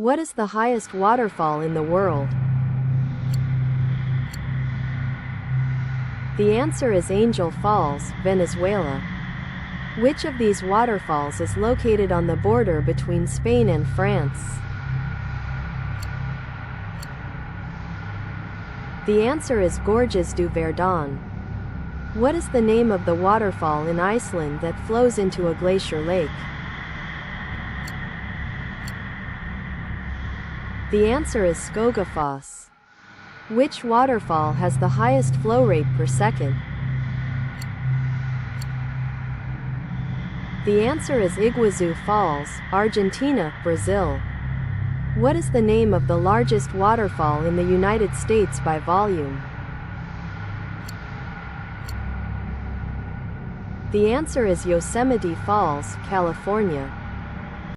What is the highest waterfall in the world? The answer is Angel Falls, Venezuela. Which of these waterfalls is located on the border between Spain and France? The answer is Gorges du Verdon. What is the name of the waterfall in Iceland that flows into a glacier lake? The answer is Skógafoss. Which waterfall has the highest flow rate per second? The answer is Iguazu Falls, Argentina, Brazil. What is the name of the largest waterfall in the United States by volume? The answer is Yosemite Falls, California.